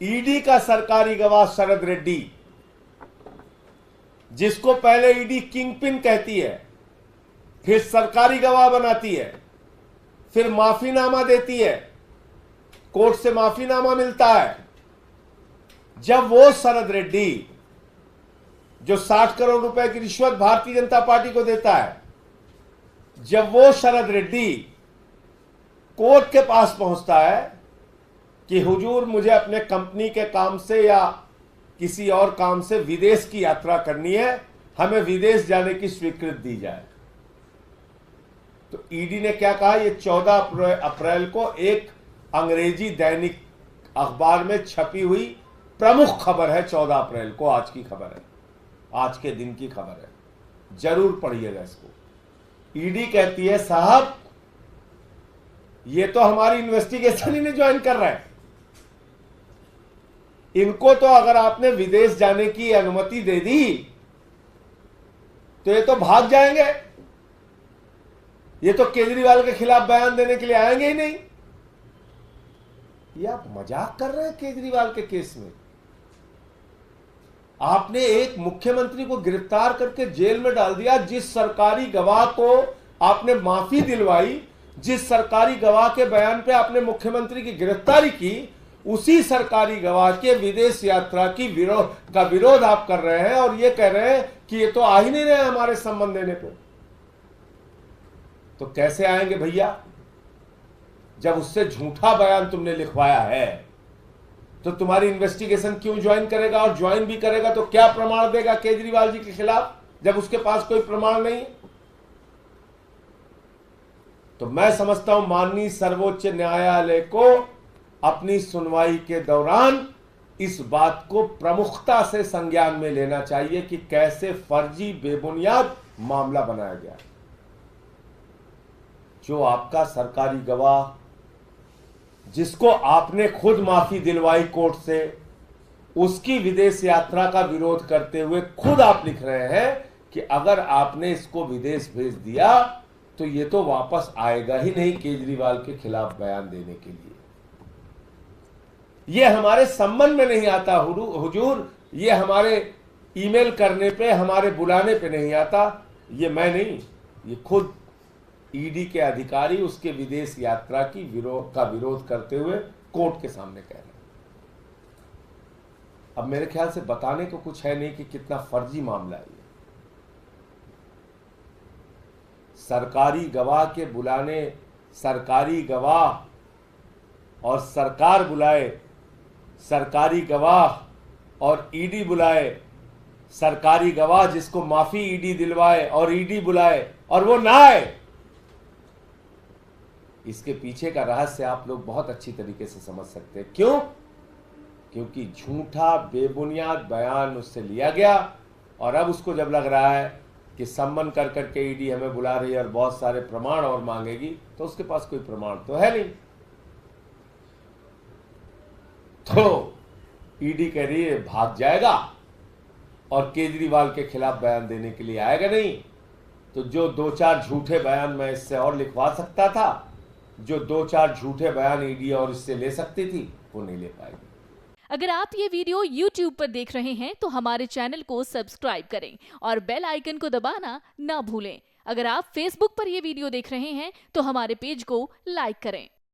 ED का सरकारी गवाह शरद रेड्डी, जिसको पहले ईडी किंगपिन कहती है, फिर सरकारी गवाह बनाती है, फिर माफीनामा देती है, कोर्ट से माफीनामा मिलता है। जब वो शरद रेड्डी जो 60 करोड़ रुपए की रिश्वत भारतीय जनता पार्टी को देता है, जब वो शरद रेड्डी कोर्ट के पास पहुंचता है कि हुजूर मुझे अपने कंपनी के काम से या किसी और काम से विदेश की यात्रा करनी है, हमें विदेश जाने की स्वीकृति दी जाए, तो ईडी ने क्या कहा? ये 14 अप्रैल को एक अंग्रेजी दैनिक अखबार में छपी हुई प्रमुख खबर है। 14 अप्रैल को आज की खबर है, आज के दिन की खबर है, जरूर पढ़िएगा इसको। ईडी कहती है साहब ये तो हमारी इन्वेस्टिगेशन ही नहीं ज्वाइन कर रहा है, इनको तो अगर आपने विदेश जाने की अनुमति दे दी तो ये तो भाग जाएंगे, ये तो केजरीवाल के खिलाफ बयान देने के लिए आएंगे ही नहीं। ये आप मजाक कर रहे हैं केजरीवाल के केस में। आपने एक मुख्यमंत्री को गिरफ्तार करके जेल में डाल दिया, जिस सरकारी गवाह को आपने माफी दिलवाई, जिस सरकारी गवाह के बयान पे आपने मुख्यमंत्री की गिरफ्तारी की, उसी सरकारी गवाह के विदेश यात्रा की विरोध आप कर रहे हैं और ये कह रहे हैं कि ये तो आ ही नहीं रहे हमारे संबंध देने पे। तो कैसे आएंगे भैया? जब उससे झूठा बयान तुमने लिखवाया है तो तुम्हारी इन्वेस्टिगेशन क्यों ज्वाइन करेगा? और ज्वाइन भी करेगा तो क्या प्रमाण देगा केजरीवाल जी के खिलाफ, जब उसके पास कोई प्रमाण नहीं? तो मैं समझता हूं माननीय सर्वोच्च न्यायालय को अपनी सुनवाई के दौरान इस बात को प्रमुखता से संज्ञान में लेना चाहिए कि कैसे फर्जी बेबुनियाद मामला बनाया गया। जो आपका सरकारी गवाह, जिसको आपने खुद माफी दिलवाई कोर्ट से, उसकी विदेश यात्रा का विरोध करते हुए खुद आप लिख रहे हैं कि अगर आपने इसको विदेश भेज दिया तो ये तो वापस आएगा ही नहीं केजरीवाल के खिलाफ बयान देने के लिए। ये हमारे संबंध में नहीं आता हुजूर, ये हमारे ईमेल करने पे, हमारे बुलाने पे नहीं आता। ये मैं नहीं, ये खुद ईडी के अधिकारी उसके विदेश यात्रा की विरोध करते हुए कोर्ट के सामने कह रहे हैं। अब मेरे ख्याल से बताने को कुछ है नहीं कि कितना फर्जी मामला है ये। सरकारी गवाह के बुलाने, सरकारी गवाह और सरकार बुलाए, सरकारी गवाह और ईडी बुलाए, सरकारी गवाह जिसको माफी ईडी दिलवाए और ईडी बुलाए और वो ना आए। इसके पीछे का रहस्य आप लोग बहुत अच्छी तरीके से समझ सकते हैं। क्यों? क्योंकि झूठा बेबुनियाद बयान उससे लिया गया और अब उसको जब लग रहा है कि सम्मन कर करके ईडी हमें बुला रही है और बहुत सारे प्रमाण और मांगेगी, तो उसके पास कोई प्रमाण तो है नहीं। तो ईडी कह रही है भाग जाएगा और केजरीवाल के खिलाफ बयान देने के लिए आएगा नहीं। तो जो 2-4 झूठे बयान मैं इससे और लिखवा सकता था, जो 2-4 झूठे बयान ईडी और इससे ले सकती थी, वो नहीं ले पाएगी। अगर आप ये वीडियो YouTube पर देख रहे हैं तो हमारे चैनल को सब्सक्राइब करें और बेल आइकन को दबाना ना भूलें। अगर आप Facebook पर ये वीडियो देख रहे हैं तो हमारे पेज को लाइक करें।